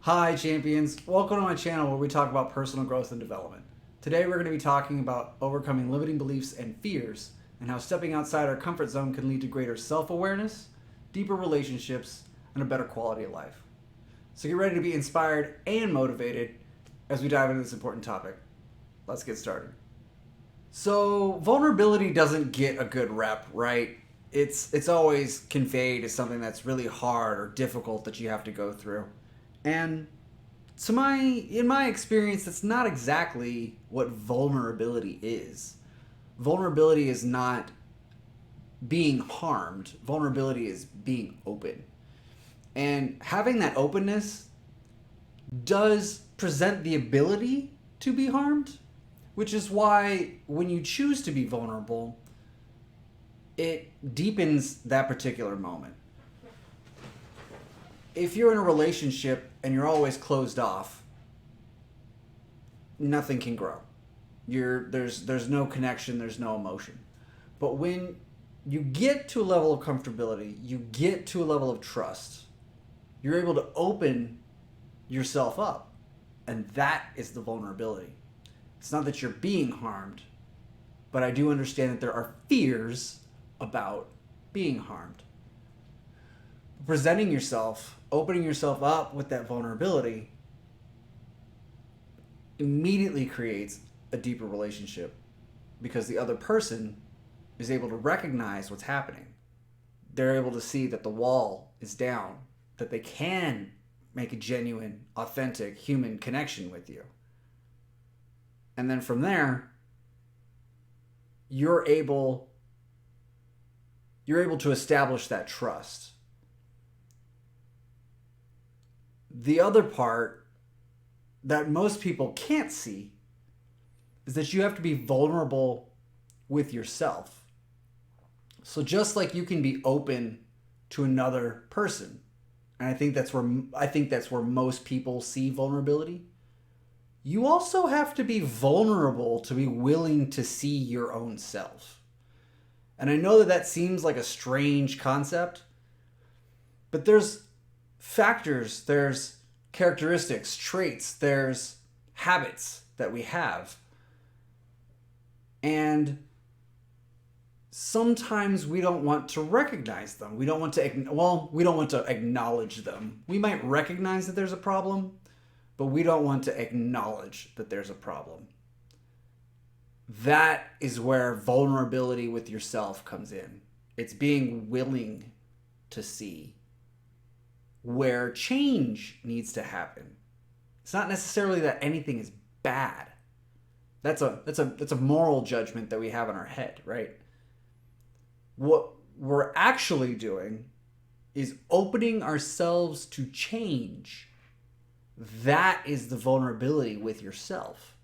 Hi, champions. Welcome to my channel where we talk about personal growth and development. Today, we're going to be talking about overcoming limiting beliefs and fears and how stepping outside our comfort zone can lead to greater self awareness, deeper relationships, and a better quality of life. So, get ready to be inspired and motivated as we dive into this important topic. Let's get started. So, vulnerability doesn't get a good rep, right? It's always conveyed as something that's really hard or difficult that you have to go through. And in my experience, that's not exactly what vulnerability is. Vulnerability is not being harmed. Vulnerability is being open. And having that openness does present the ability to be harmed, which is why when you choose to be vulnerable, it deepens that particular moment. If you're in a relationship and you're always closed off, nothing can grow. There's no connection, there's no emotion. But when you get to a level of comfortability, you get to a level of trust, you're able to open yourself up. And that is the vulnerability. It's not that you're being harmed, but I do understand that there are fears about being harmed. Presenting yourself, opening yourself up with that vulnerability immediately creates a deeper relationship because the other person is able to recognize what's happening. They're able to see that the wall is down, that they can make a genuine, authentic human connection with you. And then from there, you're able to establish that trust. The other part that most people can't see is that you have to be vulnerable with yourself. So just like you can be open to another person, and I think that's where most people see vulnerability, you also have to be vulnerable to be willing to see your own self. And I know that seems like a strange concept, but there's factors, there's characteristics, traits, there's habits that we have. And sometimes we don't want to recognize them. We don't want to acknowledge them. We might recognize that there's a problem, but we don't want to acknowledge that there's a problem. That is where vulnerability with yourself comes in. It's being willing to see where change needs to happen. It's not necessarily that anything is bad. That's a moral judgment that we have in our head, right? What we're actually doing is opening ourselves to change. That is the vulnerability with yourself.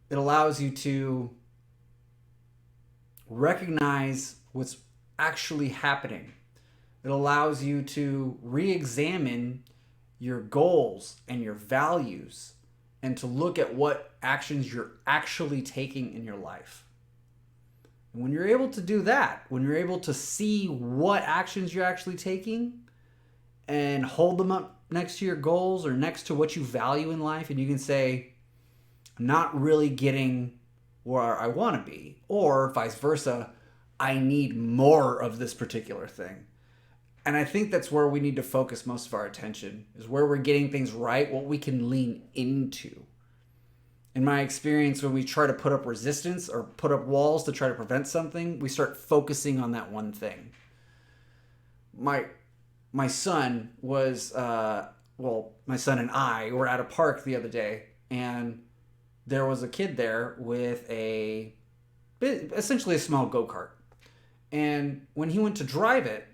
It allows you to recognize what's actually happening. It allows you to re-examine your goals and your values and to look at what actions you're actually taking in your life. And when you're able to do that, when you're able to see what actions you're actually taking and hold them up next to your goals or next to what you value in life, and you can say, I'm not really getting where I want to be, or vice versa, I need more of this particular thing. And I think that's where we need to focus most of our attention, is where we're getting things right, what we can lean into. In my experience, when we try to put up resistance or put up walls to try to prevent something, we start focusing on that one thing. My son was, my son and I were at a park the other day, and there was a kid there with essentially a small go-kart. And when he went to drive it,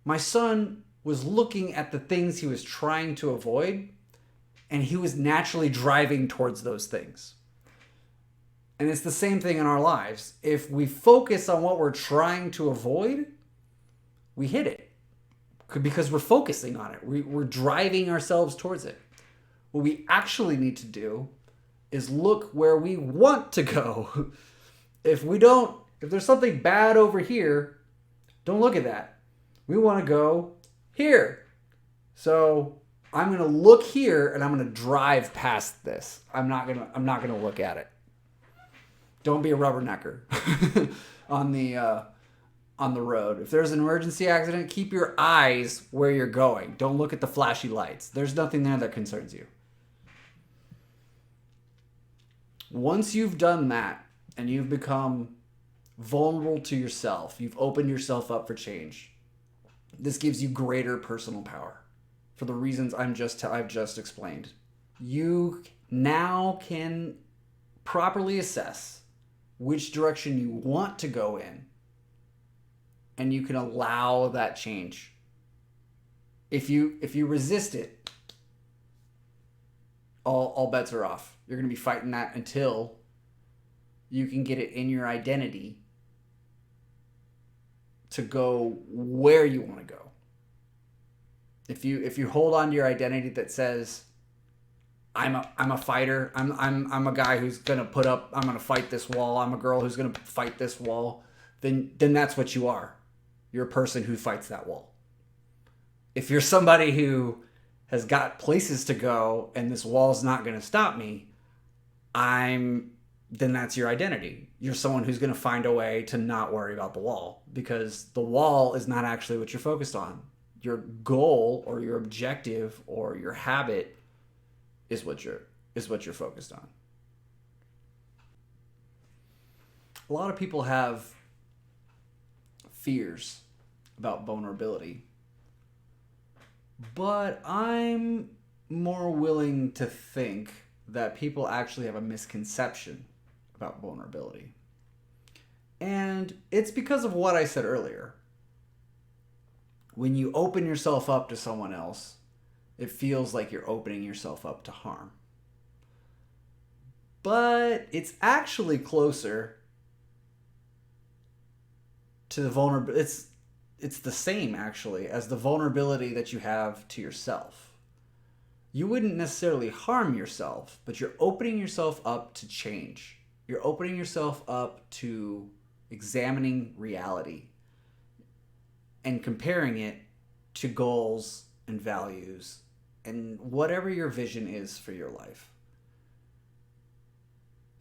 my son was looking at the things he was trying to avoid, and he was naturally driving towards those things. And it's the same thing in our lives. If we focus on what we're trying to avoid, we hit it because we're focusing on it. We're driving ourselves towards it. What we actually need to do is look where we want to go. If there's something bad over here, don't look at that. We want to go here. So I'm going to look here and I'm going to drive past this. I'm not going to look at it. Don't be a rubbernecker on the road. If there's an emergency accident, keep your eyes where you're going. Don't look at the flashy lights. There's nothing there that concerns you. Once you've done that and you've become vulnerable to yourself, you've opened yourself up for change. This gives you greater personal power for the reasons I've just explained. You now can properly assess which direction you want to go in, and you can allow that change. If you resist it, all bets are off. You're going to be fighting that until you can get it in your identity to go where you want to go. If you hold on to your identity that says, I'm a fighter, I'm a guy who's gonna I'm gonna fight this wall, I'm a girl who's gonna fight this wall, then that's what you are. You're a person who fights that wall. If you're somebody who has got places to go and this wall's not gonna stop me, then that's your identity. You're someone who's going to find a way to not worry about the wall, because the wall is not actually what you're focused on. Your goal or your objective or your habit is what you're focused on. A lot of people have fears about vulnerability, but I'm more willing to think that people actually have a misconception about vulnerability. And it's because of what I said earlier. When you open yourself up to someone else, it feels like you're opening yourself up to harm. But it's actually closer to the vulnerability. It's the same, actually, as the vulnerability that you have to yourself. You wouldn't necessarily harm yourself, but you're opening yourself up to change. You're opening yourself up to examining reality and comparing it to goals and values and whatever your vision is for your life.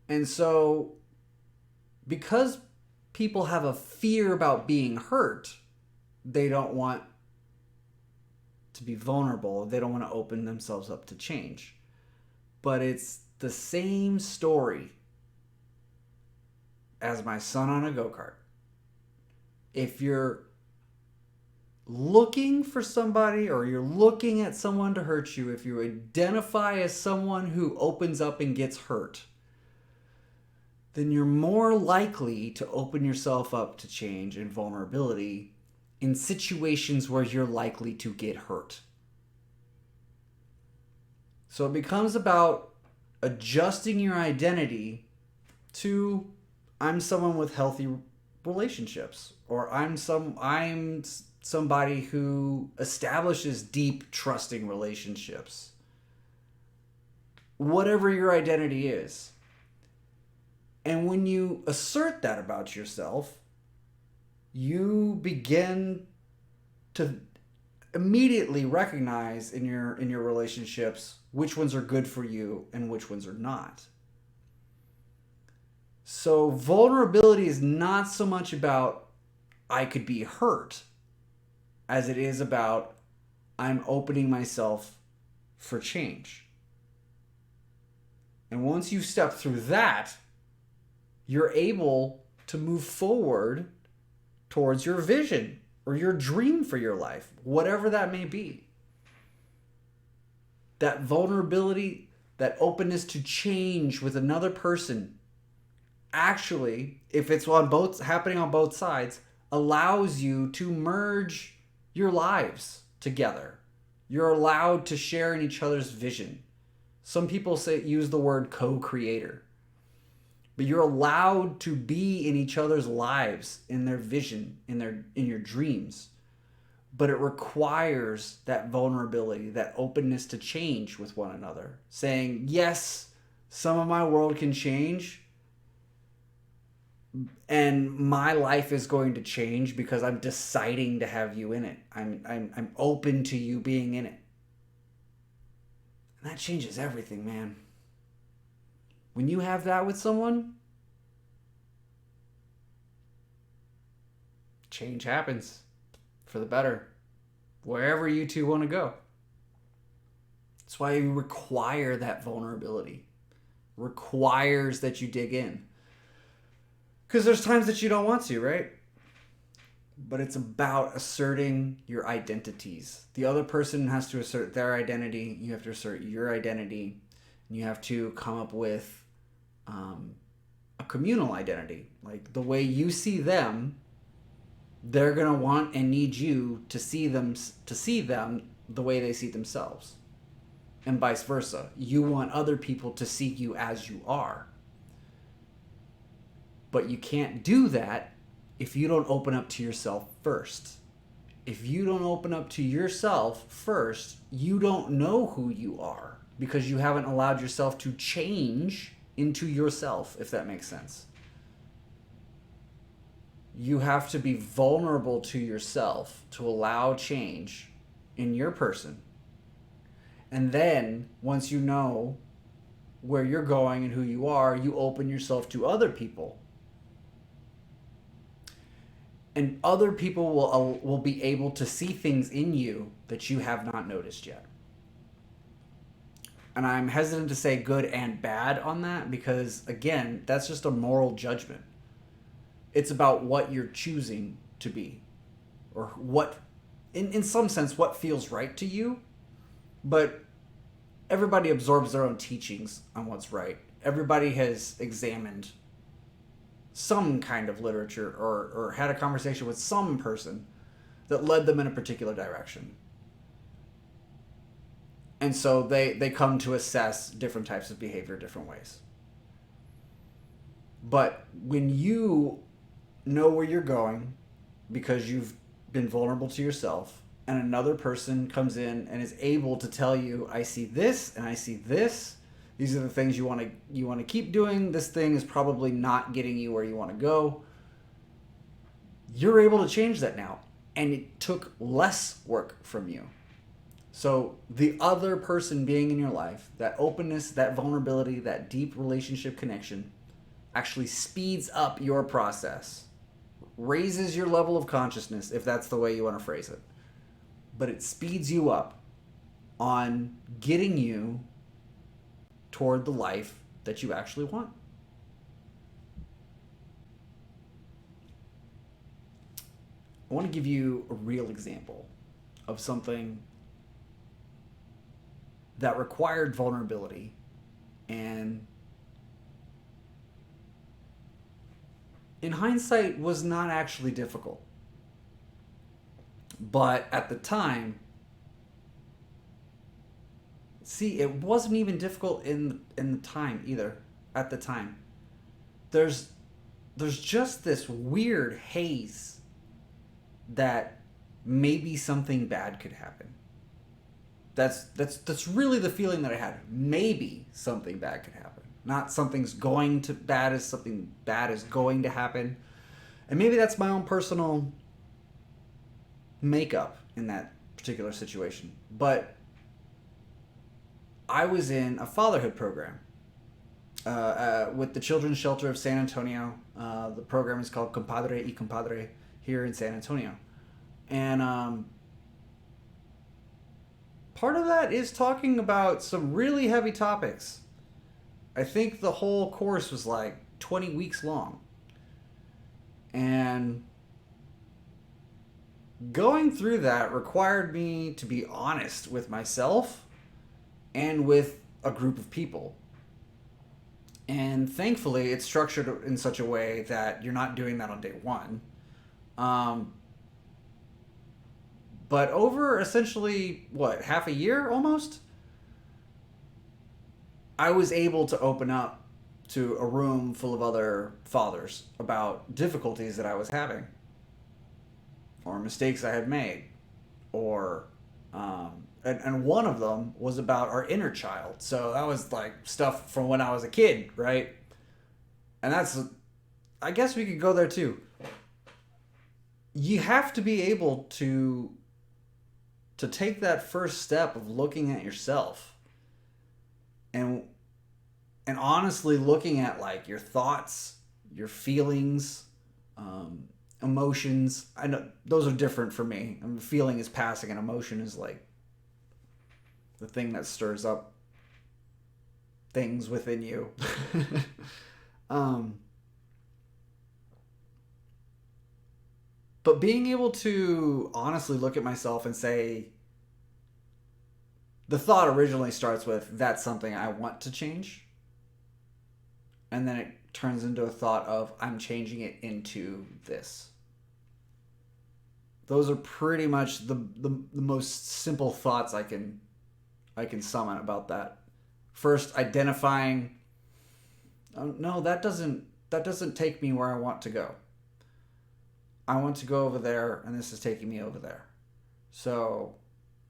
And so, because people have a fear about being hurt, they don't want to be vulnerable. They don't want to open themselves up to change. But it's the same story as my son on a go-kart. If you're looking for somebody or you're looking at someone to hurt you, if you identify as someone who opens up and gets hurt, then you're more likely to open yourself up to change and vulnerability in situations where you're likely to get hurt. So it becomes about adjusting your identity to, I'm someone with healthy relationships, or I'm somebody who establishes deep, trusting relationships. Whatever your identity is. And when you assert that about yourself, you begin to immediately recognize in your relationships which ones are good for you and which ones are not. So vulnerability is not so much about I could be hurt as it is about I'm opening myself for change. And once you step through that, you're able to move forward towards your vision or your dream for your life, whatever that may be. That vulnerability, that openness to change with another person, actually, if it's happening on both sides, allows you to merge your lives together. You're allowed to share in each other's vision. Some people use the word co-creator. But you're allowed to be in each other's lives, in their vision, in your dreams. But it requires that vulnerability, that openness to change with one another. Saying, yes, some of my world can change, and my life is going to change because I'm deciding to have you in it. I'm open to you being in it. And that changes everything, man. When you have that with someone, change happens for the better. Wherever you two want to go. That's why you require that vulnerability. Requires that you dig in. Because there's times that you don't want to, right? But it's about asserting your identities. The other person has to assert their identity. You have to assert your identity. And you have to come up with a communal identity. Like the way you see them, they're going to want and need you to see them the way they see themselves. And vice versa. You want other people to see you as you are. But you can't do that if you don't open up to yourself first. If you don't open up to yourself first, you don't know who you are because you haven't allowed yourself to change into yourself, if that makes sense. You have to be vulnerable to yourself to allow change in your person. And then, once you know where you're going and who you are, you open yourself to other people. And other people will be able to see things in you that you have not noticed yet. And I'm hesitant to say good and bad on that because, again, that's just a moral judgment. It's about what you're choosing to be. Or what, in some sense, what feels right to you. But everybody absorbs their own teachings on what's right. Everybody has examined some kind of literature or had a conversation with some person that led them in a particular direction. And so they come to assess different types of behavior different ways. But when you know where you're going because you've been vulnerable to yourself and another person comes in and is able to tell you, I see this and I see this. These are the things you want to keep doing. This thing is probably not getting you where you want to go. You're able to change that now. And it took less work from you. So the other person being in your life, that openness, that vulnerability, that deep relationship connection actually speeds up your process. Raises your level of consciousness, if that's the way you want to phrase it. But it speeds you up on getting you toward the life that you actually want. I want to give you a real example of something that required vulnerability and in hindsight was not actually difficult. But at the time, see, it wasn't even difficult in the time either. At the time, there's just this weird haze that maybe something bad could happen. That's really the feeling that I had. Maybe something bad could happen. Not something bad is going to happen. And maybe that's my own personal makeup in that particular situation. But I was in a fatherhood program with the Children's Shelter of San Antonio. The program is called Compadre y Compadre here in San Antonio. And part of that is talking about some really heavy topics. I think the whole course was like 20 weeks long. And going through that required me to be honest with myself and with a group of people. And thankfully, it's structured in such a way that you're not doing that on day one. But over essentially, half a year almost? I was able to open up to a room full of other fathers about difficulties that I was having. Or mistakes I had made. Or, and one of them was about our inner child. So that was like stuff from when I was a kid, right? And I guess we could go there too. You have to be able to take that first step of looking at yourself and honestly looking at like your thoughts, your feelings, emotions. I know those are different for me. I mean, feeling is passing, and emotion is like the thing that stirs up things within you. um, but being able to honestly look at myself and say, the thought originally starts with, that's something I want to change. And then it turns into a thought of, I'm changing it into this. Those are pretty much the most simple thoughts I can summon about that. First, identifying, oh, no, that doesn't take me where I want to go. I want to go over there, and this is taking me over there. So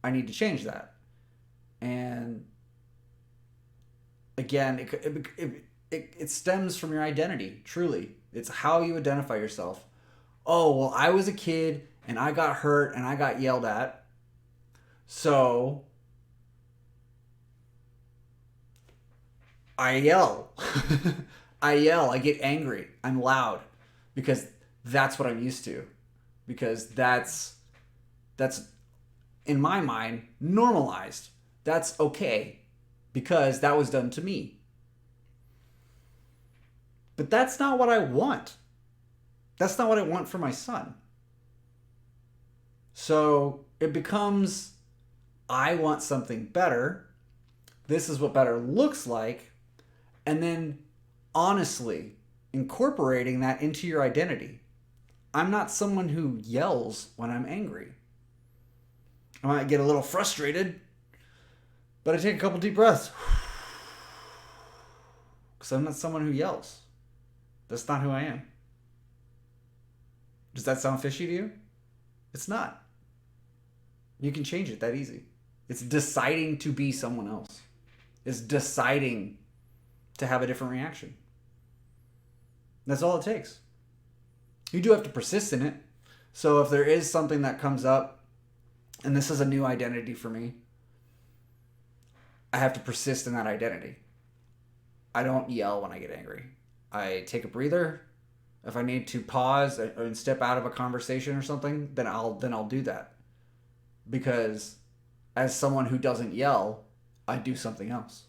I need to change that. And again, it stems from your identity, truly. It's how you identify yourself. Oh, well, I was a kid and I got hurt and I got yelled at. So I yell. I yell. I get angry. I'm loud because that's what I'm used to. Because that's in my mind normalized. That's okay because that was done to me. But that's not what I want. That's not what I want for my son. So it becomes, I want something better. This is what better looks like. And then honestly incorporating that into your identity. I'm not someone who yells when I'm angry. I might get a little frustrated, but I take a couple deep breaths. Because I'm not someone who yells. That's not who I am. Does that sound fishy to you? It's not. You can change it that easy. It's deciding to be someone else. It's deciding to have a different reaction. That's all it takes. You do have to persist in it. So if there is something that comes up, and this is a new identity for me, I have to persist in that identity. I don't yell when I get angry. I take a breather. If I need to pause and step out of a conversation or something, then I'll do that. Because as someone who doesn't yell, I do something else.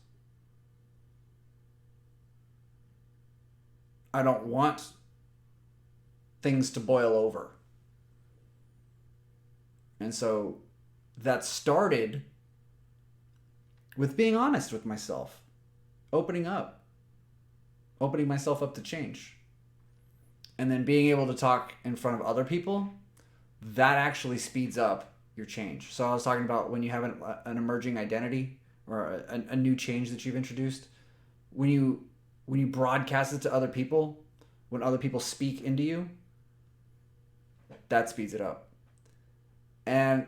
I don't want things to boil over. And so that started with being honest with myself, opening myself up to change. And then being able to talk in front of other people, that actually speeds up your change. So I was talking about when you have an emerging identity or a new change that you've introduced, when you broadcast it to other people, when other people speak into you, that speeds it up. And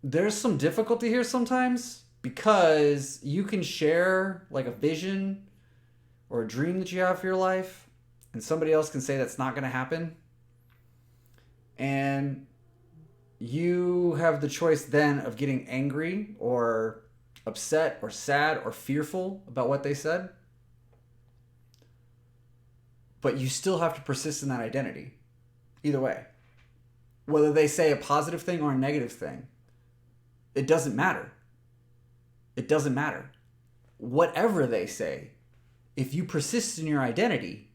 there's some difficulty here sometimes because you can share like a vision or a dream that you have for your life, and somebody else can say that's not going to happen. And you have the choice then of getting angry or upset or sad or fearful about what they said. But you still have to persist in that identity. Either way. Whether they say a positive thing or a negative thing, it doesn't matter. It doesn't matter. Whatever they say, if you persist in your identity,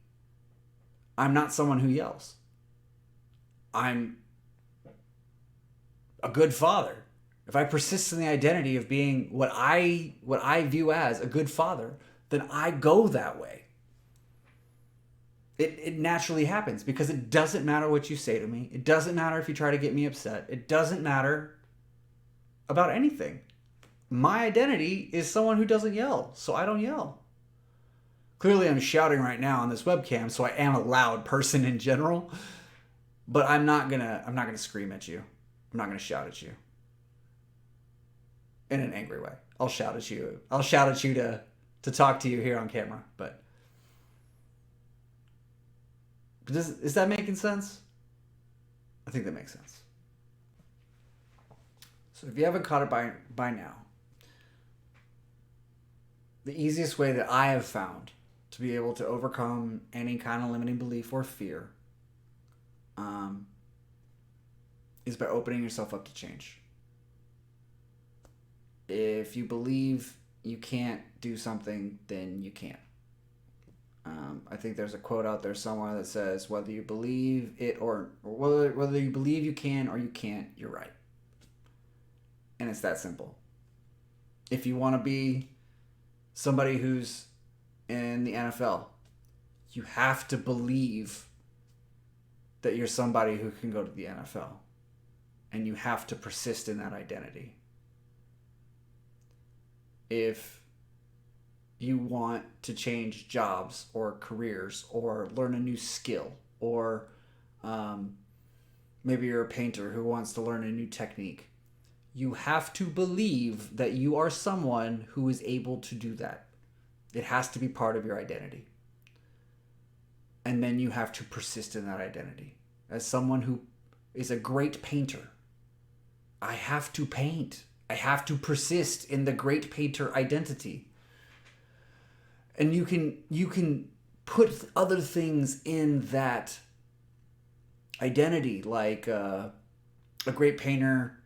I'm not someone who yells. I'm a good father. If I persist in the identity of being what I view as a good father, then I go that way. It naturally happens because it doesn't matter what you say to me. It doesn't matter if you try to get me upset. It doesn't matter about anything. My identity is someone who doesn't yell, so I don't yell. Clearly I'm shouting right now on this webcam, so I am a loud person in general, but I'm not gonna scream at you. I'm not gonna shout at you in an angry way. I'll shout at you. I'll shout at you to talk to you here on camera, but is that making sense? I think that makes sense. So if you haven't caught it by now, the easiest way that I have found to be able to overcome any kind of limiting belief or fear is by opening yourself up to change. If you believe you can't do something, then you can't. I think there's a quote out there somewhere that says, whether you believe it or whether you believe you can or you can't, you're right. And it's that simple. If you want to be somebody who's in the NFL, you have to believe that you're somebody who can go to the NFL. And you have to persist in that identity. If you want to change jobs or careers or learn a new skill, or maybe you're a painter who wants to learn a new technique, you have to believe that you are someone who is able to do that. It has to be part of your identity. And then you have to persist in that identity. As someone who is a great painter, I have to paint. I have to persist in the great painter identity. And you can put other things in that identity, like a great painter,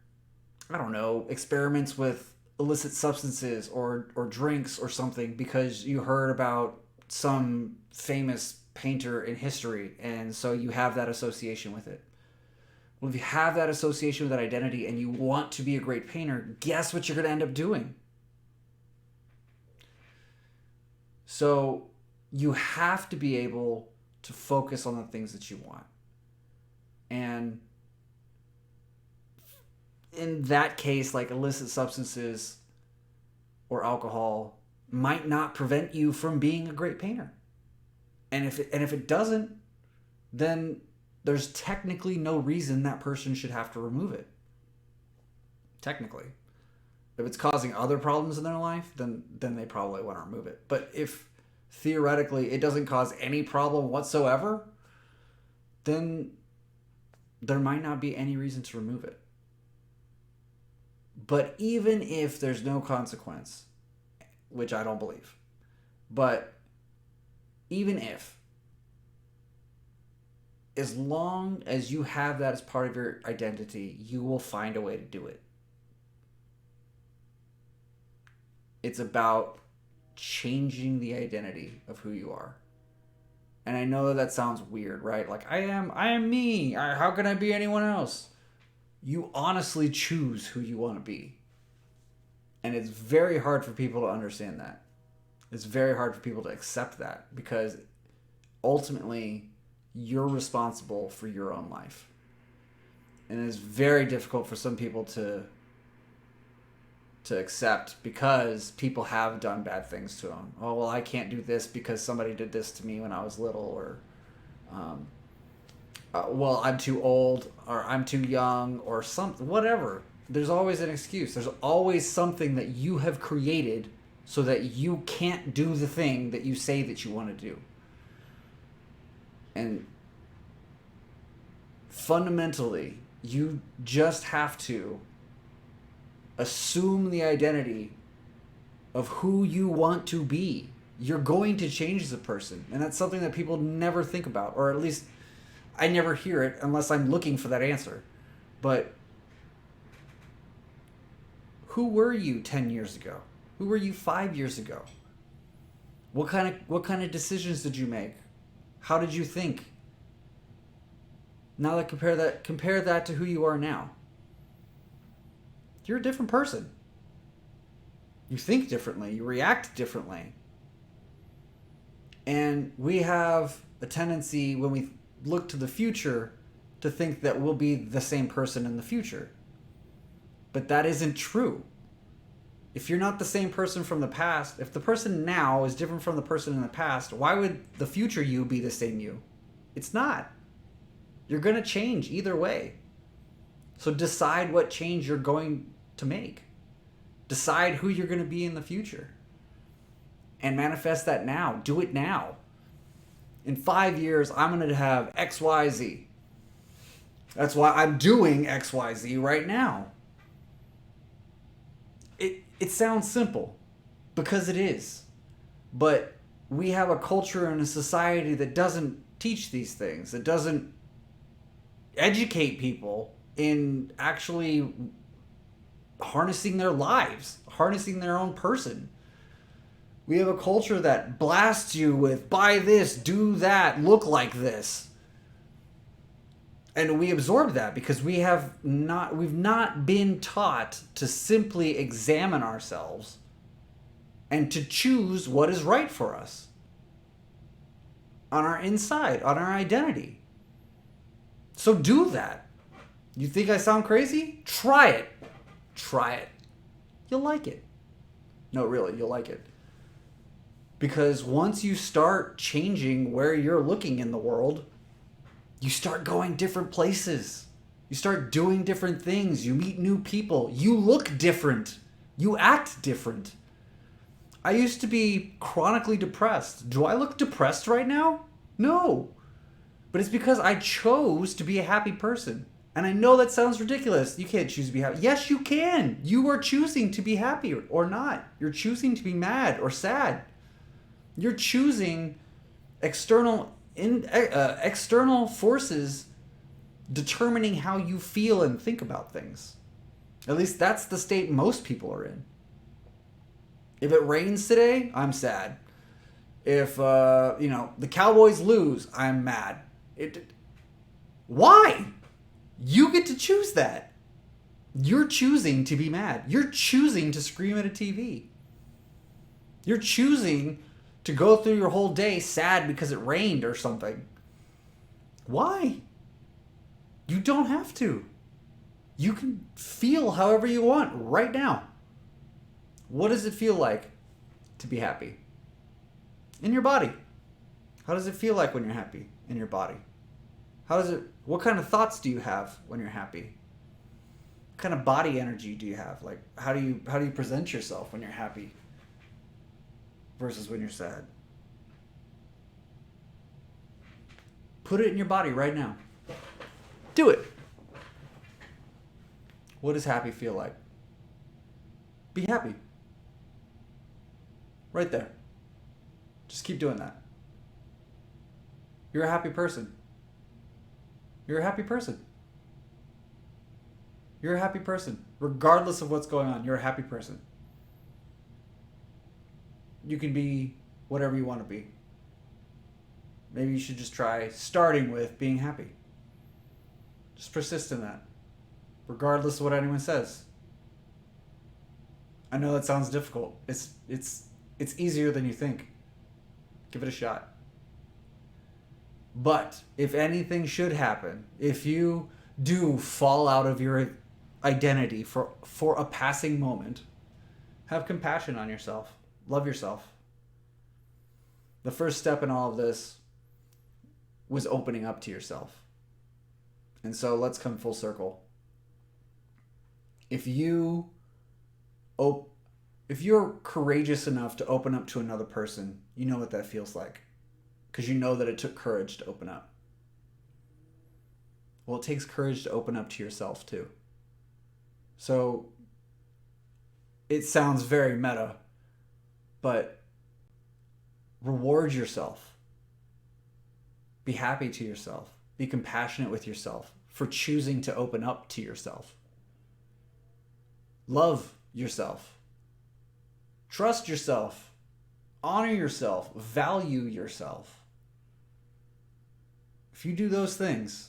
I don't know, experiments with illicit substances or drinks or something because you heard about some famous painter in history, and so you have that association with it. Well, if you have that association with that identity and you want to be a great painter, guess what you're going to end up doing? So you have to be able to focus on the things that you want. And in that case, like illicit substances or alcohol might not prevent you from being a great painter. And if it doesn't, then there's technically no reason that person should have to remove it. Technically. If it's causing other problems in their life, then they probably want to remove it. But if theoretically it doesn't cause any problem whatsoever, then there might not be any reason to remove it. But even if there's no consequence, which I don't believe, but even if, as long as you have that as part of your identity, you will find a way to do it. It's about changing the identity of who you are. And I know that sounds weird, right? Like, I am me. How can I be anyone else? You honestly choose who you want to be. And it's very hard for people to understand that. It's very hard for people to accept that, because ultimately you're responsible for your own life. And it's very difficult for some people to accept, because people have done bad things to them. Oh, well, I can't do this because somebody did this to me when I was little, or well, I'm too old, or I'm too young, or something, whatever. There's always an excuse. There's always something that you have created so that you can't do the thing that you say that you want to do. And fundamentally, you just have to assume the identity of who you want to be. You're going to change as a person. And that's something that people never think about, or at least I never hear it unless I'm looking for that answer. But who were you 10 years ago? Who were you 5 years ago? What kind of decisions did you make? How did you think? Now compare that to who you are now. You're a different person. You think differently. You react differently. And we have a tendency, when we look to the future, to think that we'll be the same person in the future. But that isn't true. If you're not the same person from the past, if the person now is different from the person in the past, why would the future you be the same you? It's not. You're going to change either way. So decide what change you're going to make. Decide who you're going to be in the future. And manifest that now. Do it now. In 5 years, I'm going to have X, Y, Z. That's why I'm doing X, Y, Z right now. It sounds simple, because it is. But we have a culture and a society that doesn't teach these things, that doesn't educate people in actually harnessing their lives, harnessing their own person. We have a culture that blasts you with buy this, do that, look like this. And we absorb that because we've not been taught to simply examine ourselves and to choose what is right for us on our inside, on our identity. So do that. You think I sound crazy? Try it. Try it. You'll like it. No, really, you'll like it. Because once you start changing where you're looking in the world, you start going different places. You start doing different things. You meet new people. You look different. You act different. I used to be chronically depressed. Do I look depressed right now? No. But it's because I chose to be a happy person. And I know that sounds ridiculous. You can't choose to be happy. Yes, you can. You are choosing to be happy or not. You're choosing to be mad or sad. You're choosing external forces determining how you feel and think about things. At least that's the state most people are in. If it rains today, I'm sad. If the Cowboys lose, I'm mad. Why? You get to choose that. You're choosing to be mad. You're choosing to scream at a TV. You're choosing to go through your whole day sad because it rained or something. Why? You don't have to. You can feel however you want right now. What does it feel like to be happy? In your body. How does it feel like when you're happy in your body? What kind of thoughts do you have when you're happy? What kind of body energy do you have? Like how do you present yourself when you're happy versus when you're sad? Put it in your body right now. Do it. What does happy feel like? Be happy. Right there. Just keep doing that. You're a happy person. You're a happy person. You're a happy person. Regardless of what's going on, you're a happy person. You can be whatever you want to be. Maybe you should just try starting with being happy. Just persist in that, regardless of what anyone says. I know that sounds difficult. It's easier than you think. Give it a shot. But if anything should happen, if you do fall out of your identity for a passing moment, have compassion on yourself. Love yourself. The first step in all of this was opening up to yourself. And so let's come full circle. If you're courageous enough to open up to another person, you know what that feels like. Because you know that it took courage to open up. Well, it takes courage to open up to yourself too. So it sounds very meta, but reward yourself. Be happy to yourself. Be compassionate with yourself for choosing to open up to yourself. Love yourself. Trust yourself. Honor yourself. Value yourself. If you do those things,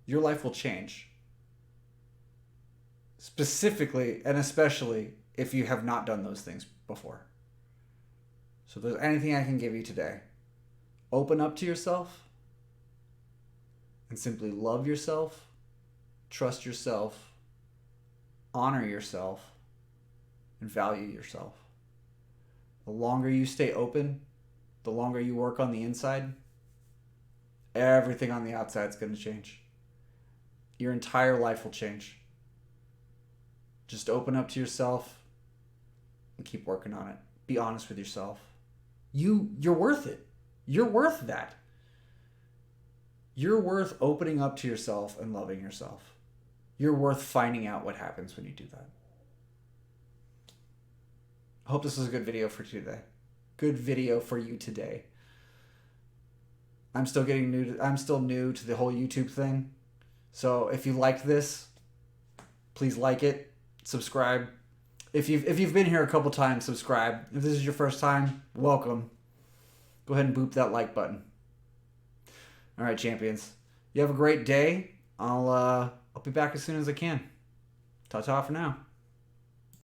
your life will change. Specifically and especially if you have not done those things before. So if there's anything I can give you today, open up to yourself and simply love yourself, trust yourself, honor yourself, and value yourself. The longer you stay open, the longer you work on the inside, everything on the outside is going to change. Your entire life will change. Just open up to yourself and keep working on it. Be honest with yourself. You're worth it. You're worth that. You're worth opening up to yourself and loving yourself. You're worth finding out what happens when you do that. I hope this was a good video for today. good video for you today. I'm still new to the whole YouTube thing. So if you liked this, please like it, subscribe. If you've been here a couple times, subscribe. If this is your first time, welcome. Go ahead and boop that like button. All right, champions. You have a great day. I'll be back as soon as I can. Ta-ta for now.